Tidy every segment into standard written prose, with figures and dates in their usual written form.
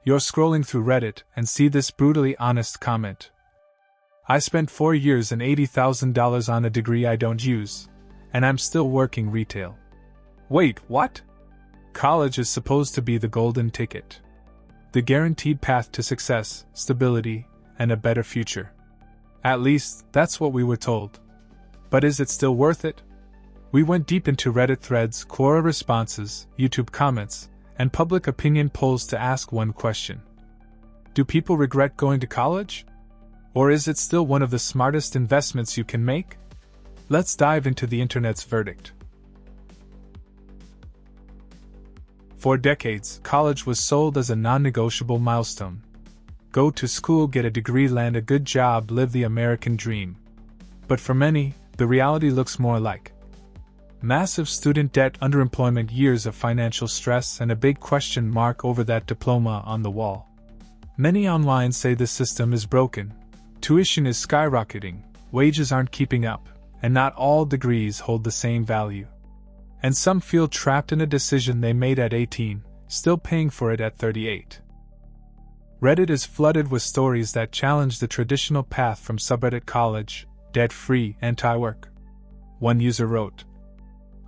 You're scrolling through Reddit and see this brutally honest comment. I spent 4 years and $80,000 on a degree I don't use, and I'm still working retail. Wait, what? College is supposed to be the golden ticket. The guaranteed path to success, stability, and a better future. At least, that's what we were told. But is it still worth it? We went deep into Reddit threads, Quora responses, YouTube comments, and public opinion polls to ask one question. Do people regret going to college? Or is it still one of the smartest investments you can make? Let's dive into the internet's verdict. For decades, college was sold as a non-negotiable milestone. Go to school, get a degree, land a good job, live the American dream. But for many, the reality looks more like massive student debt, underemployment, years of financial stress, and a big question mark over that diploma on the wall. Many online say the system is broken, tuition is skyrocketing, wages aren't keeping up, and not all degrees hold the same value. And some feel trapped in a decision they made at 18, still paying for it at 38. Reddit is flooded with stories that challenge the traditional path from subreddit college, debt-free, anti-work. One user wrote,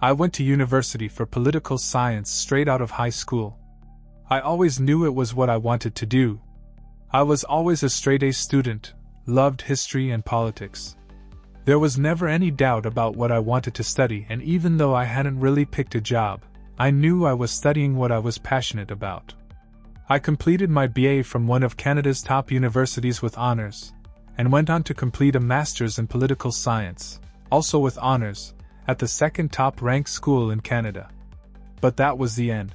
I went to university for political science straight out of high school. I always knew it was what I wanted to do. I was always a straight-A student, loved history and politics. There was never any doubt about what I wanted to study, and even though I hadn't really picked a job, I knew I was studying what I was passionate about. I completed my BA from one of Canada's top universities with honors, and went on to complete a master's in political science, also with honors, at the second top-ranked school in Canada. But that was the end.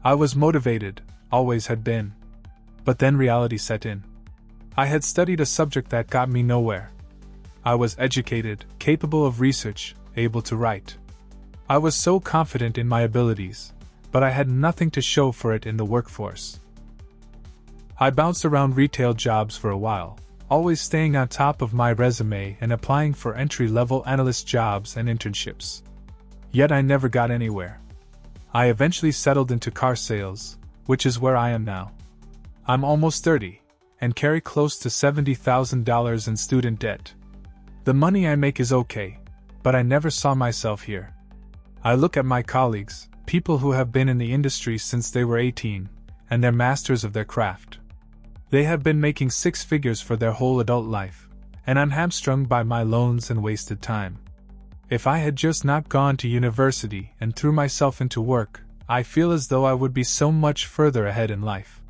I was motivated, always had been. But then reality set in. I had studied a subject that got me nowhere. I was educated, capable of research, able to write. I was so confident in my abilities, but I had nothing to show for it in the workforce. I bounced around retail jobs for a while, always staying on top of my resume and applying for entry-level analyst jobs and internships. Yet I never got anywhere. I eventually settled into car sales, which is where I am now. I'm almost 30, and carry close to $70,000 in student debt. The money I make is okay, but I never saw myself here. I look at my colleagues, people who have been in the industry since they were 18, and they're masters of their craft. They have been making 6 figures for their whole adult life, and I'm hamstrung by my loans and wasted time. If I had just not gone to university and threw myself into work, I feel as though I would be so much further ahead in life.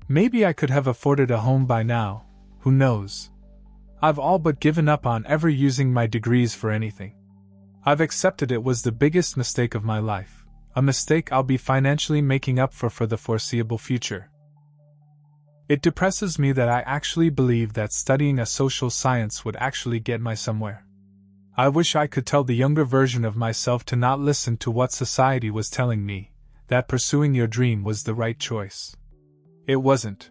Maybe I could have afforded a home by now, who knows? I've all but given up on ever using my degrees for anything. I've accepted it was the biggest mistake of my life, a mistake I'll be financially making up for the foreseeable future. It depresses me that I actually believe that studying a social science would actually get me somewhere. I wish I could tell the younger version of myself to not listen to what society was telling me, that pursuing your dream was the right choice. It wasn't.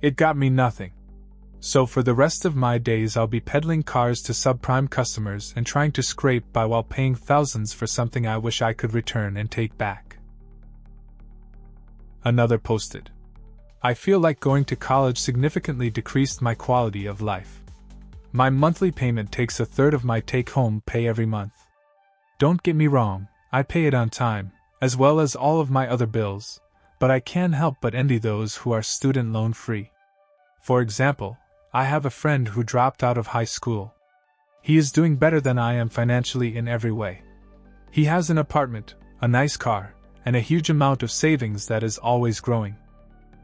It got me nothing. So for the rest of my days I'll be peddling cars to subprime customers and trying to scrape by while paying thousands for something I wish I could return and take back. Another posted, I feel like going to college significantly decreased my quality of life. My monthly payment takes 1/3 of my take-home pay every month. Don't get me wrong, I pay it on time, as well as all of my other bills, but I can't help but envy those who are student loan free. For example, I have a friend who dropped out of high school. He is doing better than I am financially in every way. He has an apartment, a nice car, and a huge amount of savings that is always growing.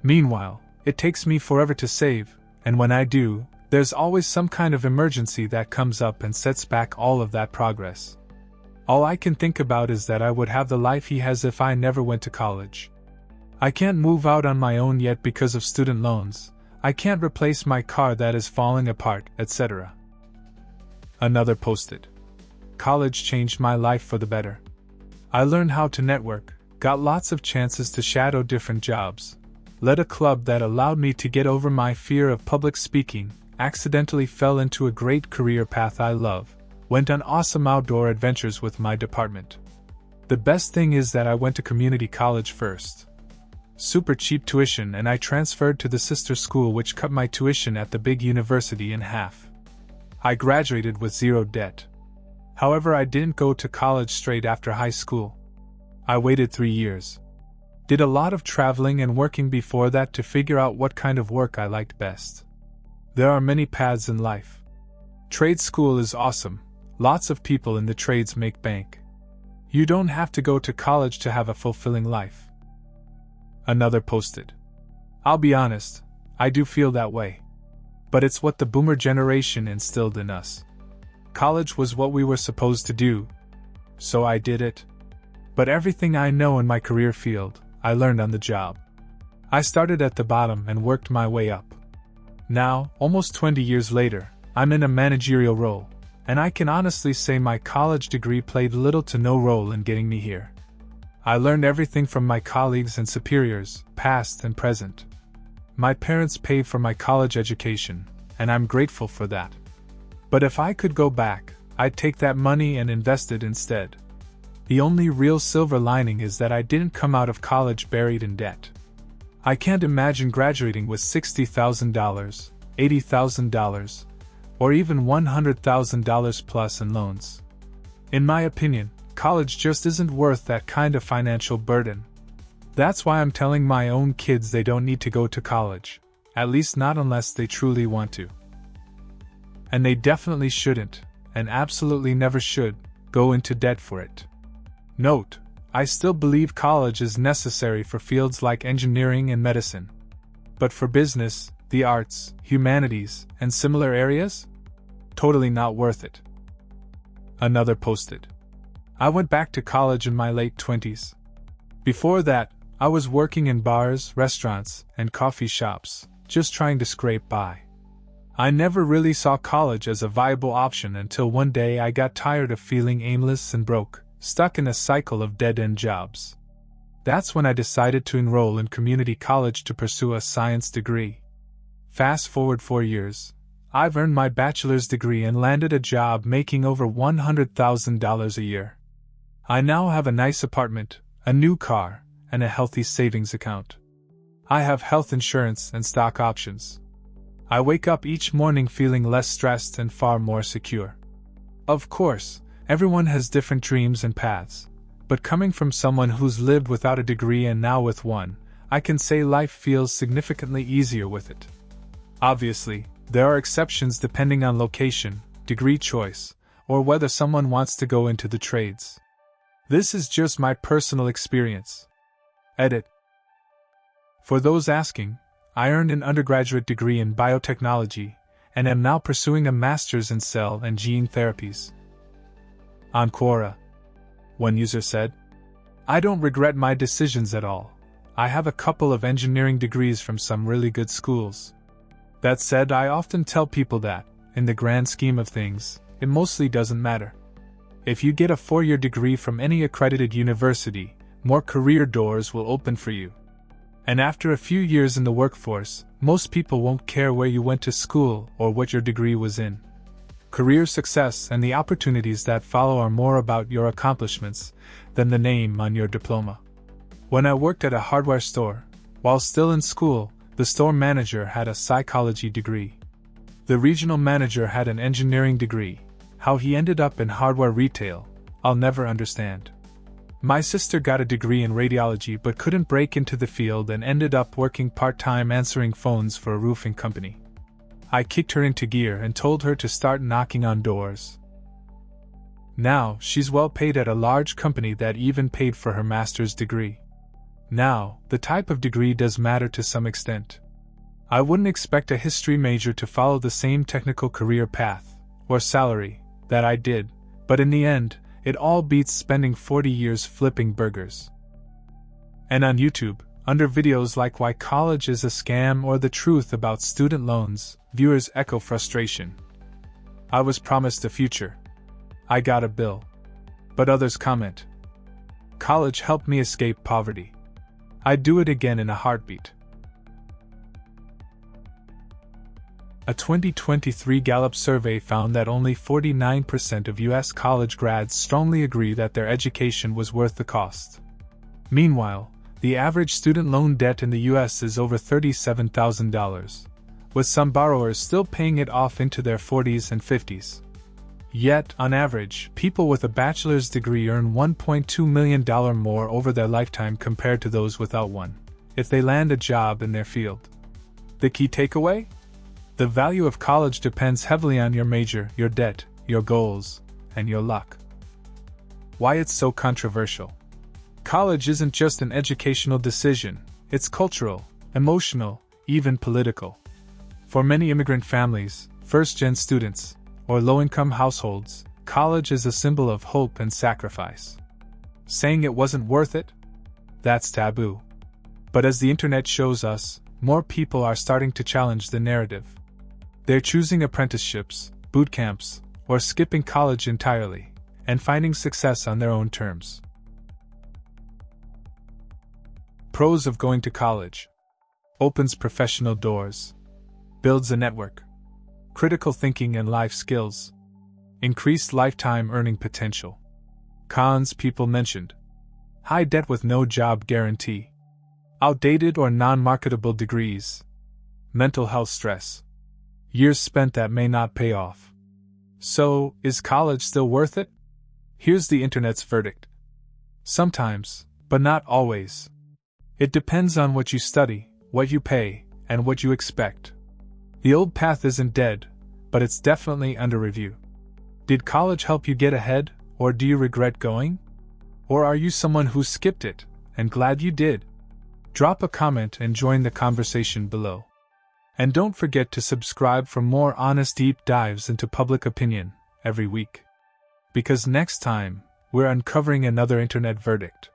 Meanwhile, it takes me forever to save, and when I do, there's always some kind of emergency that comes up and sets back all of that progress. All I can think about is that I would have the life he has if I never went to college. I can't move out on my own yet because of student loans. I can't replace my car that is falling apart, etc. Another posted, college changed my life for the better. I learned how to network, got lots of chances to shadow different jobs, led a club that allowed me to get over my fear of public speaking, accidentally fell into a great career path I love, went on awesome outdoor adventures with my department. The best thing is that I went to community college first. super cheap tuition, and I transferred to the sister school, which cut my tuition at the big university in half. I graduated with zero debt. However, I didn't go to college straight after high school. I waited 3 years. Did a lot of traveling and working before that to figure out what kind of work I liked best. There are many paths in life. Trade school is awesome. Lots of people in the trades make bank. You don't have to go to college to have a fulfilling life. Another posted. I'll be honest, I do feel that way. But it's what the boomer generation instilled in us. College was what we were supposed to do. So I did it. But everything I know in my career field, I learned on the job. I started at the bottom and worked my way up. Now, almost 20 years later, I'm in a managerial role, and I can honestly say my college degree played little to no role in getting me here. I learned everything from my colleagues and superiors, past and present. My parents paid for my college education, and I'm grateful for that. But if I could go back, I'd take that money and invest it instead. The only real silver lining is that I didn't come out of college buried in debt. I can't imagine graduating with $60,000, $80,000, or even $100,000 plus in loans. In my opinion, college just isn't worth that kind of financial burden. That's why I'm telling my own kids they don't need to go to college, at least not unless they truly want to. And they definitely shouldn't, and absolutely never should, go into debt for it. Note, I still believe college is necessary for fields like engineering and medicine. But for business, the arts, humanities, and similar areas? Totally not worth it. Another posted. I went back to college in my late 20s. Before that, I was working in bars, restaurants, and coffee shops, just trying to scrape by. I never really saw college as a viable option until one day I got tired of feeling aimless and broke, stuck in a cycle of dead-end jobs. That's when I decided to enroll in community college to pursue a science degree. Fast forward 4 years, I've earned my bachelor's degree and landed a job making over $100,000 a year. I now have a nice apartment, a new car, and a healthy savings account. I have health insurance and stock options. I wake up each morning feeling less stressed and far more secure. Of course, everyone has different dreams and paths, but coming from someone who's lived without a degree and now with one, I can say life feels significantly easier with it. Obviously, there are exceptions depending on location, degree choice, or whether someone wants to go into the trades. This is just my personal experience. Edit. For those asking, I earned an undergraduate degree in biotechnology and am now pursuing a master's in cell and gene therapies. On Quora, one user said, I don't regret my decisions at all. I have a couple of engineering degrees from some really good schools. That said, I often tell people that, in the grand scheme of things, it mostly doesn't matter. If you get a 4-year degree from any accredited university, more career doors will open for you. And after a few years in the workforce, most people won't care where you went to school or what your degree was in. Career success and the opportunities that follow are more about your accomplishments than the name on your diploma. When I worked at a hardware store, while still in school, the store manager had a psychology degree. The regional manager had an engineering degree. How he ended up in hardware retail, I'll never understand. My sister got a degree in radiology but couldn't break into the field and ended up working part-time answering phones for a roofing company. I kicked her into gear and told her to start knocking on doors. Now, she's well paid at a large company that even paid for her master's degree. Now, the type of degree does matter to some extent. I wouldn't expect a history major to follow the same technical career path, or salary, that I did, but in the end, it all beats spending 40 years flipping burgers. And on YouTube, under videos like Why College is a Scam or The Truth About Student Loans, viewers echo frustration. I was promised a future. I got a bill. But others comment, college helped me escape poverty. I'd do it again in a heartbeat. A 2023 Gallup survey found that only 49% of U.S. college grads strongly agree that their education was worth the cost. Meanwhile, The average student loan debt in the US is over $37,000, with some borrowers still paying it off into their 40s and 50s. Yet, on average, people with a bachelor's degree earn $1.2 million more over their lifetime compared to those without one, if they land a job in their field. The key takeaway? The value of college depends heavily on your major, your debt, your goals, and your luck. Why it's so controversial? College isn't just an educational decision, it's cultural, emotional, even political. For many immigrant families, first-gen students, or low-income households, college is a symbol of hope and sacrifice. Saying it wasn't worth it? That's taboo. But as the internet shows us, more people are starting to challenge the narrative. They're choosing apprenticeships, boot camps, or skipping college entirely, and finding success on their own terms. Pros of going to college: opens professional doors, builds a network, critical thinking and life skills, increased lifetime earning potential. Cons people mentioned: high debt with no job guarantee, outdated or non-marketable degrees, mental health stress, years spent that may not pay off. So, is college still worth it? Here's the internet's verdict. Sometimes, but not always. It depends on what you study, what you pay, and what you expect. The old path isn't dead, but it's definitely under review. Did college help you get ahead, or do you regret going? Or are you someone who skipped it, and glad you did? Drop a comment and join the conversation below. And don't forget to subscribe for more honest deep dives into public opinion every week. Because next time, we're uncovering another internet verdict.